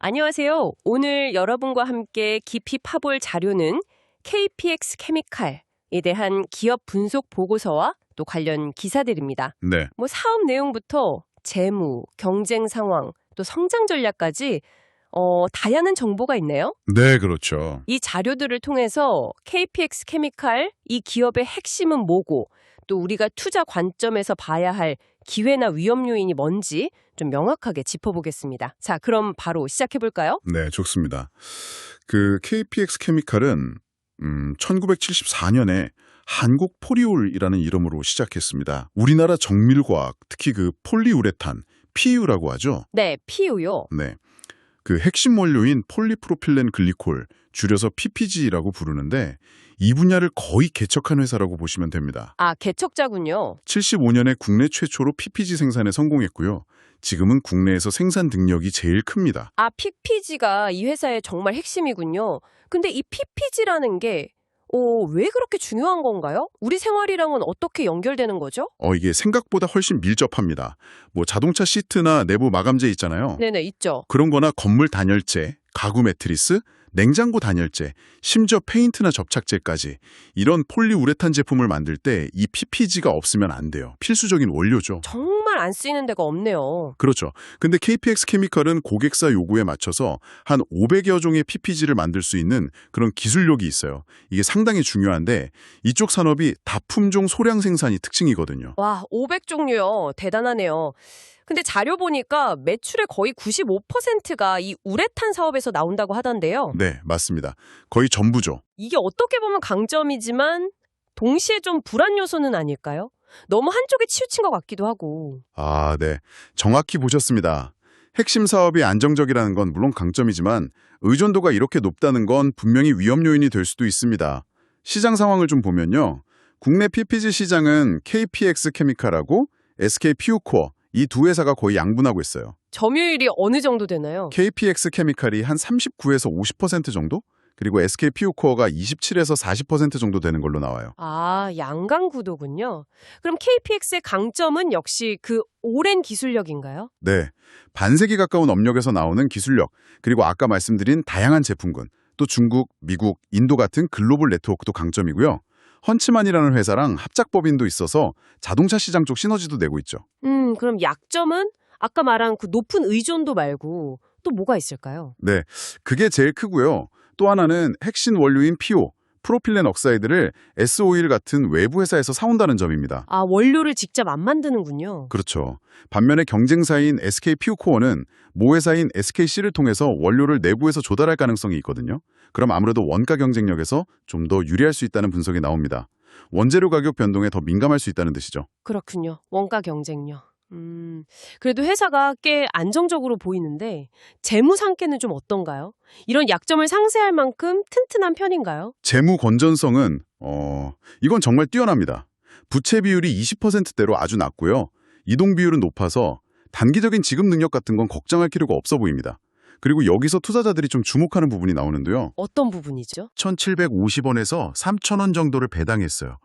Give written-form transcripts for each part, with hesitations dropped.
안녕하세요. 오늘 여러분과 함께 깊이 파볼 자료는 KPX 케미칼에 대한 기업 분석 보고서와 또 관련 기사들입니다. 네. 사업 내용부터 재무, 경쟁 상황, 또 성장 전략까지 다양한 정보가 있네요. 네, 그렇죠. 이 자료들을 통해서 KPX 케미칼, 이 기업의 핵심은 뭐고 또 우리가 투자 관점에서 봐야 할 기회나 위험 요인이 뭔지 좀 명확하게 짚어보겠습니다. 자, 그럼 바로 시작해볼까요? 네, 좋습니다. KPX 케미칼은 1974년에 한국포리올이라는 이름으로 시작했습니다. 우리나라 정밀과학, 특히 폴리우레탄, PU라고 하죠. 네, PU요. 네. 핵심 원료인 폴리프로필렌 글리콜, 줄여서 PPG라고 부르는데 이 분야를 거의 개척한 회사라고 보시면 됩니다. 아, 개척자군요. 75년에 국내 최초로 PPG 생산에 성공했고요. 지금은 국내에서 생산 능력이 제일 큽니다. 아, PPG가 이 회사의 정말 핵심이군요. 근데 이 PPG라는 게 왜 그렇게 중요한 건가요? 우리 생활이랑은 어떻게 연결되는 거죠? 이게 생각보다 훨씬 밀접합니다. 자동차 시트나 내부 마감재 있잖아요. 네네, 있죠. 그런 거나 건물 단열재, 가구 매트리스, 냉장고 단열재, 심지어 페인트나 접착제까지 이런 폴리우레탄 제품을 만들 때 이 PPG가 없으면 안 돼요. 필수적인 원료죠. 정말 안 쓰이는 데가 없네요. 그렇죠. 근데 KPX 케미칼은 고객사 요구에 맞춰서 한 500여 종의 PPG를 만들 수 있는 그런 기술력이 있어요. 이게 상당히 중요한데 이쪽 산업이 다품종 소량 생산이 특징이거든요. 와, 500종류요. 대단하네요. 근데 자료 보니까 매출의 거의 95%가 이 우레탄 사업에서 나온다고 하던데요. 네, 맞습니다. 거의 전부죠. 이게 어떻게 보면 강점이지만 동시에 좀 불안 요소는 아닐까요? 너무 한쪽에 치우친 것 같기도 하고. 아, 네. 정확히 보셨습니다. 핵심 사업이 안정적이라는 건 물론 강점이지만 의존도가 이렇게 높다는 건 분명히 위험 요인이 될 수도 있습니다. 시장 상황을 좀 보면요. 국내 PPG 시장은 KPX 케미칼하고 SK 퓨코어 이 두 회사가 거의 양분하고 있어요. 점유율이 어느 정도 되나요? KPX 케미칼이 한 39에서 50% 정도? 그리고 SK 퓨코어가 27에서 40% 정도 되는 걸로 나와요. 아, 양강구도군요. 그럼 KPX의 강점은 역시 그 오랜 기술력인가요? 네. 반세기 가까운 업력에서 나오는 기술력, 그리고 아까 말씀드린 다양한 제품군, 또 중국, 미국, 인도 같은 글로벌 네트워크도 강점이고요. 헌츠만이라는 회사랑 합작법인도 있어서 자동차 시장 쪽 시너지도 내고 있죠. 그럼 약점은 아까 말한 그 높은 의존도 말고 또 뭐가 있을까요? 네. 그게 제일 크고요. 또 하나는 핵심 원료인 PO, 프로필렌 옥사이드를 S-오일 같은 외부 회사에서 사온다는 점입니다. 아, 원료를 직접 안 만드는군요. 그렇죠. 반면에 경쟁사인 SK 퓨코어는 모 회사인 SKC를 통해서 원료를 내부에서 조달할 가능성이 있거든요. 그럼 아무래도 원가 경쟁력에서 좀 더 유리할 수 있다는 분석이 나옵니다. 원재료 가격 변동에 더 민감할 수 있다는 뜻이죠. 그렇군요. 원가 경쟁력. 그래도 회사가 꽤 안정적으로 보이는데 재무 상태는 좀 어떤가요? 이런 약점을 상쇄할 만큼 튼튼한 편인가요? 재무 건전성은 이건 정말 뛰어납니다. 부채 비율이 20%대로 아주 낮고요. 이동 비율은 높아서 단기적인 지급 능력 같은 건 걱정할 필요가 없어 보입니다. 그리고 여기서 투자자들이 좀 주목하는 부분이 나오는데요. 어떤 부분이죠? 1,750원에서 3,000원 정도를 배당했어요.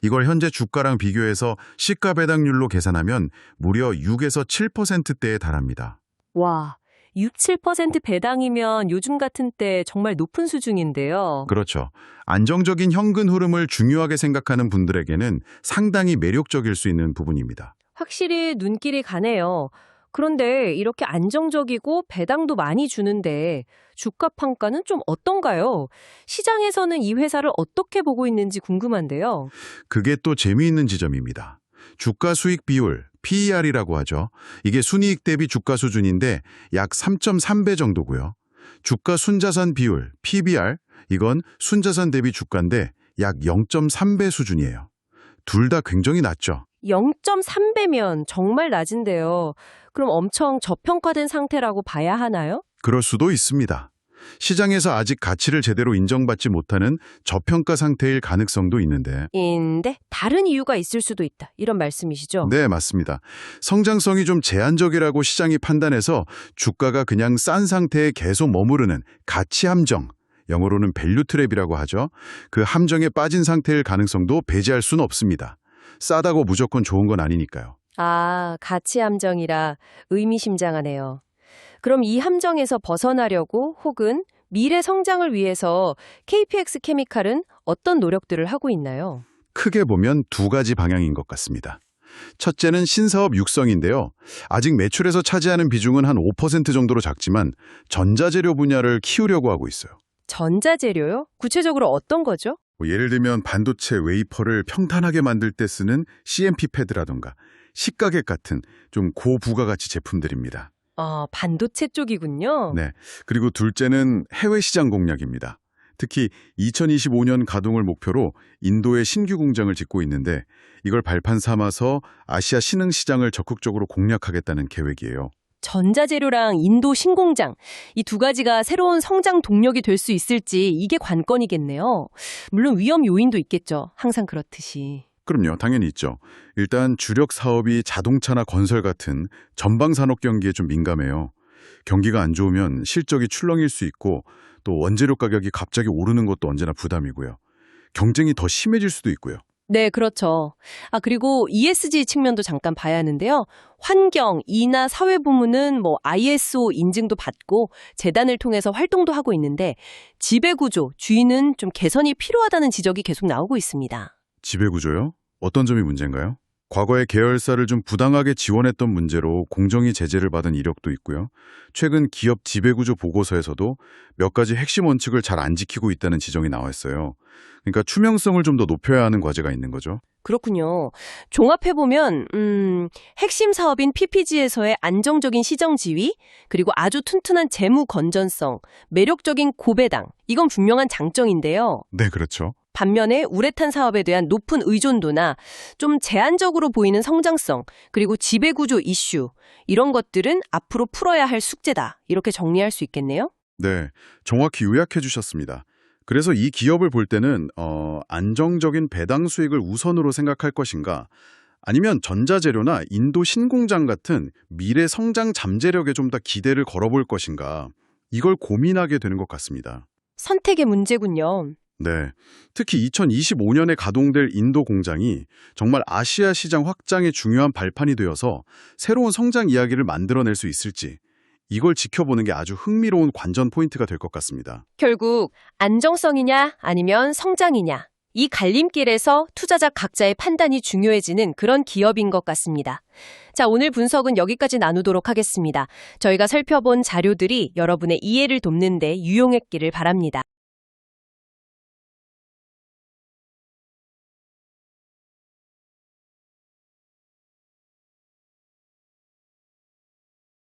이걸 현재 주가랑 비교해서 시가 배당률로 계산하면 무려 6에서 7%대에 달합니다. 와, 6, 7% 배당이면 요즘 같은 때 정말 높은 수준인데요. 그렇죠. 안정적인 현금 흐름을 중요하게 생각하는 분들에게는 상당히 매력적일 수 있는 부분입니다. 확실히 눈길이 가네요. 그런데 이렇게 안정적이고 배당도 많이 주는데 주가 평가는 좀 어떤가요? 시장에서는 이 회사를 어떻게 보고 있는지 궁금한데요. 그게 또 재미있는 지점입니다. 주가 수익 비율, PER이라고 하죠. 이게 순이익 대비 주가 수준인데 약 3.3배 정도고요. 주가 순자산 비율, PBR, 이건 순자산 대비 주가인데 약 0.3배 수준이에요. 둘 다 굉장히 낮죠. 0.3배면 정말 낮은데요. 그럼 엄청 저평가된 상태라고 봐야 하나요? 그럴 수도 있습니다. 시장에서 아직 가치를 제대로 인정받지 못하는 저평가 상태일 가능성도 있는데. 다른 이유가 있을 수도 있다. 이런 말씀이시죠? 네, 맞습니다. 성장성이 좀 제한적이라고 시장이 판단해서 주가가 그냥 싼 상태에 계속 머무르는 가치 함정, 영어로는 밸류 트랩이라고 하죠. 그 함정에 빠진 상태일 가능성도 배제할 수는 없습니다. 싸다고 무조건 좋은 건 아니니까요. 아, 가치 함정이라 의미심장하네요. 그럼 이 함정에서 벗어나려고 혹은 미래 성장을 위해서 KPX 케미칼은 어떤 노력들을 하고 있나요? 크게 보면 두 가지 방향인 것 같습니다. 첫째는 신사업 육성인데요. 아직 매출에서 차지하는 비중은 한 5% 정도로 작지만 전자재료 분야를 키우려고 하고 있어요. 전자재료요? 구체적으로 어떤 거죠? 예를 들면 반도체 웨이퍼를 평탄하게 만들 때 쓰는 CMP 패드라던가 식가get 같은 좀 고부가가치 제품들입니다. 반도체 쪽이군요. 네. 그리고 둘째는 해외 시장 공략입니다. 특히 2025년 가동을 목표로 인도에 신규 공장을 짓고 있는데 이걸 발판 삼아서 아시아 신흥 시장을 적극적으로 공략하겠다는 계획이에요. 전자재료랑 인도 신공장, 이 두 가지가 새로운 성장 동력이 될 수 있을지 이게 관건이겠네요. 물론 위험 요인도 있겠죠. 항상 그렇듯이. 그럼요. 당연히 있죠. 일단 주력 사업이 자동차나 건설 같은 전방 산업 경기에 좀 민감해요. 경기가 안 좋으면 실적이 출렁일 수 있고 또 원재료 가격이 갑자기 오르는 것도 언제나 부담이고요. 경쟁이 더 심해질 수도 있고요. 네, 그렇죠. 그리고 ESG 측면도 잠깐 봐야 하는데요. 환경, 이나 사회 부문은 ISO 인증도 받고 재단을 통해서 활동도 하고 있는데 지배구조, 주의는 좀 개선이 필요하다는 지적이 계속 나오고 있습니다. 지배구조요? 어떤 점이 문제인가요? 과거에 계열사를 좀 부당하게 지원했던 문제로 공정위 제재를 받은 이력도 있고요. 최근 기업 지배구조 보고서에서도 몇 가지 핵심 원칙을 잘 안 지키고 있다는 지적이 나와 있어요. 그러니까 투명성을 좀 더 높여야 하는 과제가 있는 거죠. 그렇군요. 종합해보면 핵심 사업인 PPG에서의 안정적인 시정 지위, 그리고 아주 튼튼한 재무 건전성, 매력적인 고배당, 이건 분명한 장점인데요. 네, 그렇죠. 반면에 우레탄 사업에 대한 높은 의존도나 좀 제한적으로 보이는 성장성, 그리고 지배구조 이슈, 이런 것들은 앞으로 풀어야 할 숙제다. 이렇게 정리할 수 있겠네요. 네, 정확히 요약해 주셨습니다. 그래서 이 기업을 볼 때는 안정적인 배당 수익을 우선으로 생각할 것인가 아니면 전자재료나 인도 신공장 같은 미래 성장 잠재력에 좀 더 기대를 걸어볼 것인가 이걸 고민하게 되는 것 같습니다. 선택의 문제군요. 네, 특히 2025년에 가동될 인도 공장이 정말 아시아 시장 확장의 중요한 발판이 되어서 새로운 성장 이야기를 만들어낼 수 있을지 이걸 지켜보는 게 아주 흥미로운 관전 포인트가 될 것 같습니다. 결국 안정성이냐 아니면 성장이냐, 이 갈림길에서 투자자 각자의 판단이 중요해지는 그런 기업인 것 같습니다. 자, 오늘 분석은 여기까지 나누도록 하겠습니다. 저희가 살펴본 자료들이 여러분의 이해를 돕는 데 유용했기를 바랍니다.